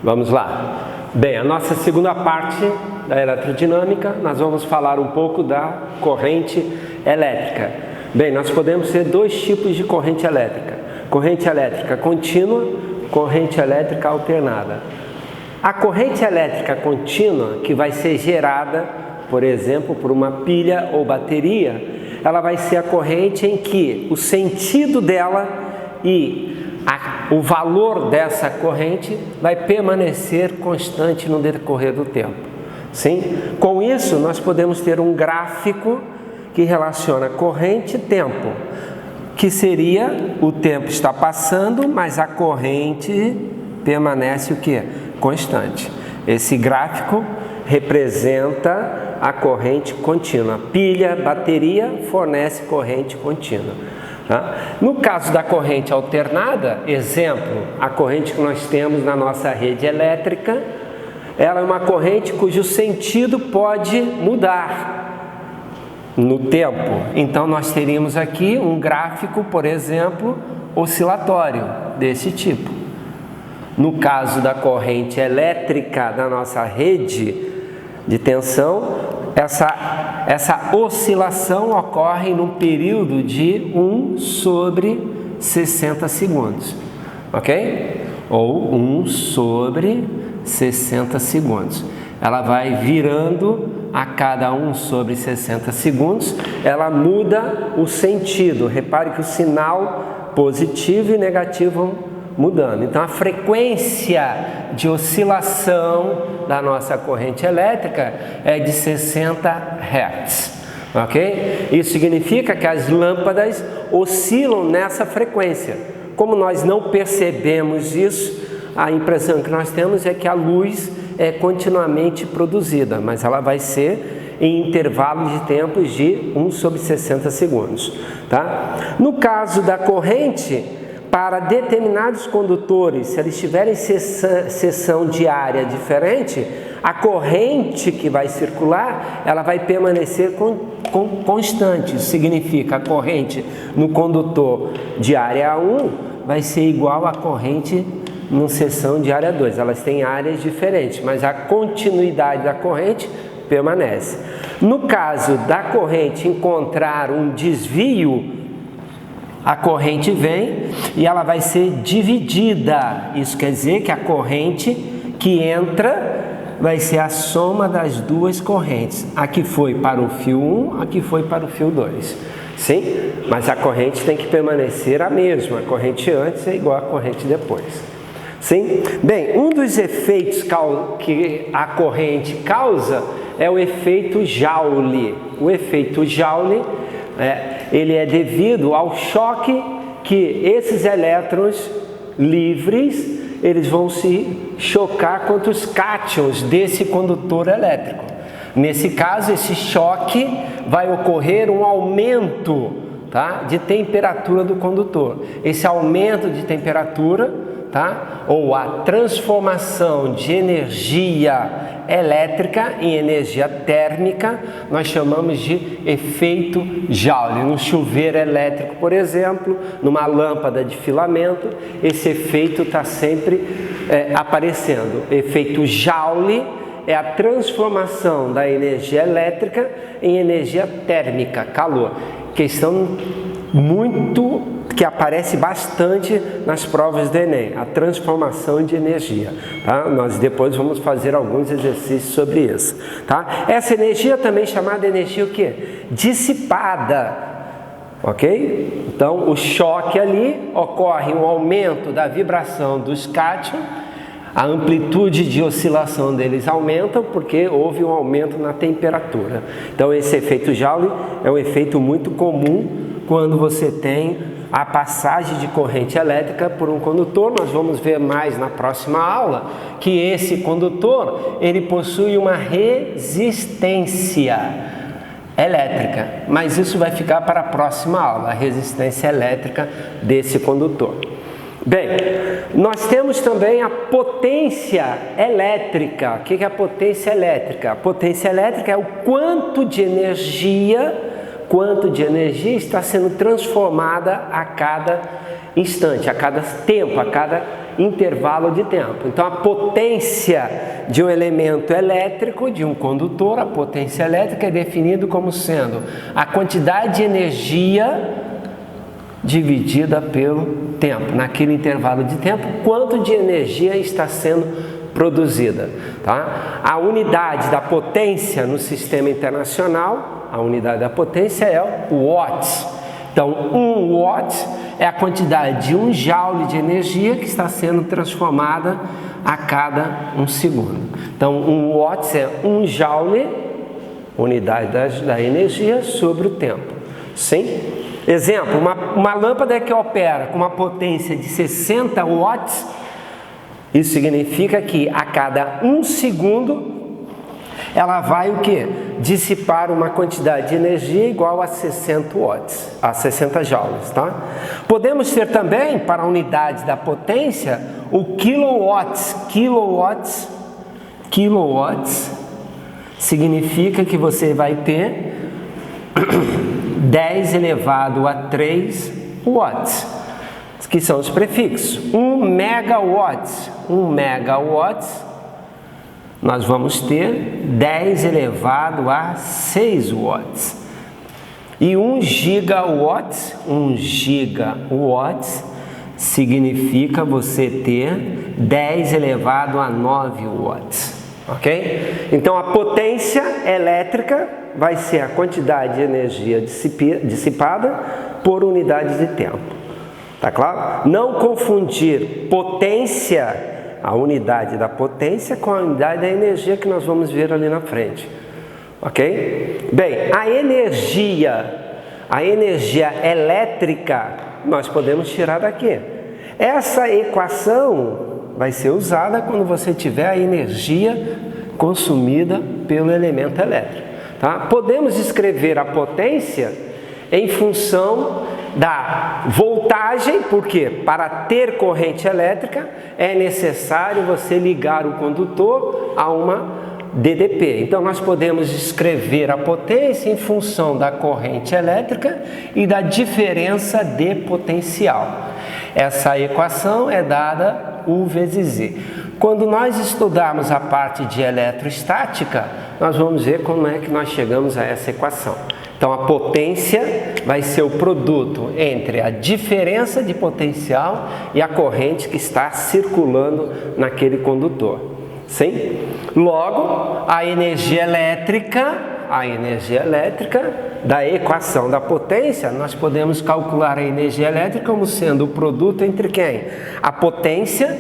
Vamos lá. Bem, a nossa segunda parte da eletrodinâmica, nós vamos falar um pouco da corrente elétrica. Bem, nós podemos ter dois tipos de corrente elétrica. Corrente elétrica contínua, corrente elétrica alternada. A corrente elétrica contínua, que vai ser gerada, por exemplo, por uma pilha ou bateria, ela vai ser a corrente em que o sentido dela e o valor dessa corrente vai permanecer constante no decorrer do tempo. Sim? Com isso, nós podemos ter um gráfico que relaciona corrente e tempo, que seria o tempo está passando, mas a corrente permanece o quê? Constante. Esse gráfico representa a corrente contínua. Pilha, bateria fornece corrente contínua. Tá? No caso da corrente alternada, exemplo, a corrente que nós temos na nossa rede elétrica, ela é uma corrente cujo sentido pode mudar no tempo. Então nós teríamos aqui um gráfico, por exemplo, oscilatório desse tipo. No caso da corrente elétrica da nossa rede de tensão, essa oscilação ocorre num período de 1 sobre 60 segundos, ok? Ou 1 sobre 60 segundos. Ela vai virando a cada 1 sobre 60 segundos, ela muda o sentido. Repare que o sinal positivo e negativo vão mudando. Então, a frequência de oscilação da nossa corrente elétrica é de 60 Hz, ok? Isso significa que as lâmpadas oscilam nessa frequência. Como nós não percebemos isso, a impressão que nós temos é que a luz é continuamente produzida, mas ela vai ser em intervalos de tempos de 1 sobre 60 segundos, tá? No caso da corrente, para determinados condutores, se eles tiverem seção de área diferente, a corrente que vai circular, ela vai permanecer constante. Isso significa a corrente no condutor de área 1 vai ser igual à corrente na seção de área 2. Elas têm áreas diferentes, mas a continuidade da corrente permanece. No caso da corrente encontrar um desvio, a corrente vem e ela vai ser dividida. Isso quer dizer que a corrente que entra vai ser a soma das duas correntes. A que foi para o fio 1, a que foi para o fio 2. Sim? Mas a corrente tem que permanecer a mesma. A corrente antes é igual à corrente depois. Sim? Bem, um dos efeitos que a corrente causa é o efeito Joule. O efeito Joule ele é devido ao choque que esses elétrons livres eles vão se chocar contra os cátions desse condutor elétrico. Nesse caso, esse choque vai ocorrer um aumento, tá, de temperatura do condutor. Esse aumento de temperatura, tá, ou a transformação de energia elétrica em energia térmica, nós chamamos de efeito Joule. No chuveiro elétrico, por exemplo, numa lâmpada de filamento, esse efeito está sempre aparecendo. Efeito Joule é a transformação da energia elétrica em energia térmica, calor. Questão que aparece bastante nas provas do Enem, a transformação de energia, tá? Nós depois vamos fazer alguns exercícios sobre isso, tá? Essa energia também chamada energia o quê? Dissipada, ok? Então, o choque ali ocorre um aumento da vibração dos cátions, a amplitude de oscilação deles aumenta porque houve um aumento na temperatura. Então, esse efeito Joule é um efeito muito comum quando você tem a passagem de corrente elétrica por um condutor. Nós vamos ver mais na próxima aula que esse condutor ele possui uma resistência elétrica, mas isso vai ficar para a próxima aula, a resistência elétrica desse condutor. Bem, nós temos também a potência elétrica. O que é a potência elétrica? A potência elétrica é o quanto de energia está sendo transformada a cada instante, a cada tempo, a cada intervalo de tempo. Então, a potência de um elemento elétrico, de um condutor, a potência elétrica é definida como sendo a quantidade de energia dividida pelo tempo. Naquele intervalo de tempo, quanto de energia está sendo produzida. Tá? A unidade da potência no sistema internacional, a unidade da potência é o watts. Então, 1 watt é a quantidade de 1 joule de energia que está sendo transformada a cada 1 segundo. Então, 1 watts é 1 joule, unidade da energia, sobre o tempo. Sim? Exemplo, uma lâmpada que opera com uma potência de 60 watts, isso significa que a cada 1 segundo ela vai o quê? Dissipar uma quantidade de energia igual a 60 watts, a 60 joules, tá? Podemos ter também, para a unidade da potência, o quilowatts. Quilowatts significa que você vai ter 10 elevado a 3 watts, que são os prefixos. 1 megawatts, nós vamos ter 10 elevado a 6 watts. E 1 gigawatts significa você ter 10 elevado a 9 watts. Ok? Então, a potência elétrica vai ser a quantidade de energia dissipada por unidade de tempo. Tá claro? Não confundir potência, a unidade da potência, com a unidade da energia que nós vamos ver ali na frente. Ok? Bem, a energia elétrica, nós podemos tirar daqui. Essa equação vai ser usada quando você tiver a energia consumida pelo elemento elétrico. Tá? Podemos escrever a potência em função da voltagem, porque para ter corrente elétrica é necessário você ligar o condutor a uma DDP. Então, nós podemos escrever a potência em função da corrente elétrica e da diferença de potencial. Essa equação é dada U vezes Z. Quando nós estudarmos a parte de eletrostática, nós vamos ver como é que nós chegamos a essa equação. Então, a potência vai ser o produto entre a diferença de potencial e a corrente que está circulando naquele condutor. Sim? Logo, a energia elétrica da equação da potência, nós podemos calcular a energia elétrica como sendo o produto entre quem? A potência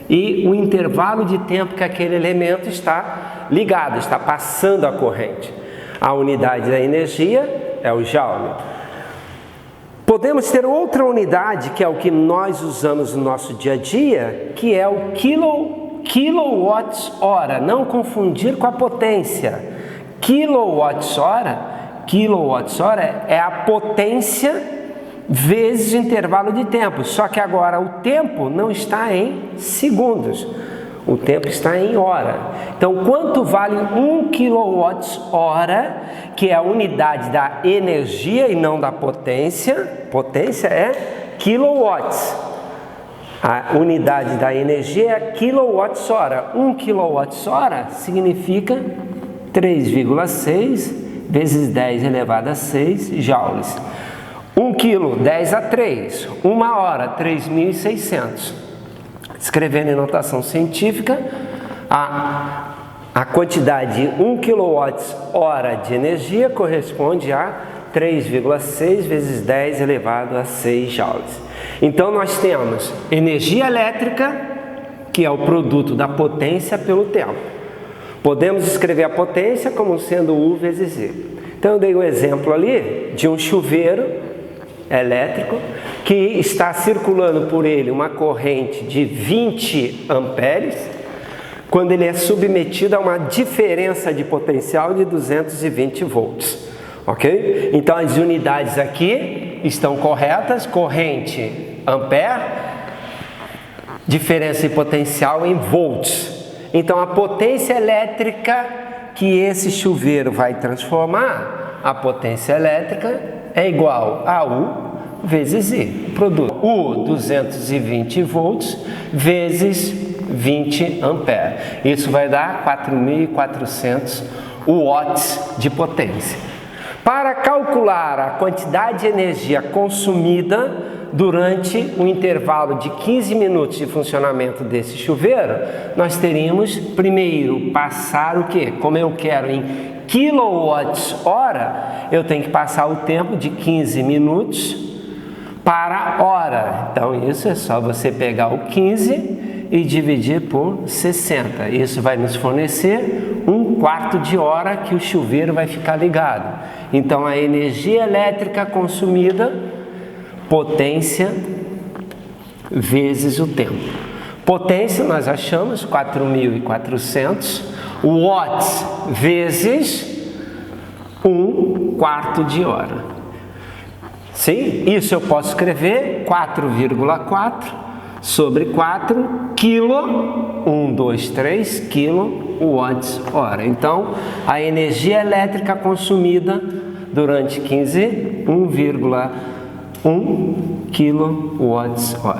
e o intervalo de tempo que aquele elemento está ligado, está passando a corrente. A unidade da energia é o joule. Podemos ter outra unidade, que é o que nós usamos no nosso dia a dia, que é o quilowatts-hora. Não confundir com a potência. Quilowatts-hora é a potência vezes o intervalo de tempo. Só que agora o tempo não está em segundos. O tempo está em hora. Então, quanto vale 1 kWh, que é a unidade da energia e não da potência? Potência é quilowatts. A unidade da energia é quilowatts-hora. 1 kWh significa 3,6 vezes 10 elevado a 6 joules. 1 quilo, 10 a 3. 1 hora, 3.600. Escrevendo em notação científica, a quantidade de 1 kWh de energia corresponde a 3,6 vezes 10 elevado a 6 joules. Então, nós temos energia elétrica, que é o produto da potência pelo tempo. Podemos escrever a potência como sendo U vezes Z. Então, eu dei um exemplo ali de um chuveiro elétrico que está circulando por ele uma corrente de 20 amperes, quando ele é submetido a uma diferença de potencial de 220 volts. Ok? Então, as unidades aqui estão corretas: corrente ampere, diferença de potencial em volts. Então, a potência elétrica que esse chuveiro vai transformar, a potência elétrica é igual a U vezes I, o produto. O 220 volts vezes 20 ampere. Isso vai dar 4.400 watts de potência. Para calcular a quantidade de energia consumida durante o intervalo de 15 minutos de funcionamento desse chuveiro, nós teríamos primeiro passar o quê? Como eu quero em quilowatts-hora, eu tenho que passar o tempo de 15 minutos para hora. Então isso é só você pegar o 15 e dividir por 60. Isso vai nos fornecer 1/4 de hora que o chuveiro vai ficar ligado. Então a energia elétrica consumida, potência vezes o tempo. Potência nós achamos 4.400 watts vezes 1/4 de hora. Sim? Isso eu posso escrever 4,4 sobre 4 quilo, 1, 2, 3 quilowatts-hora. Então, a energia elétrica consumida durante 1,1 quilowatts-hora.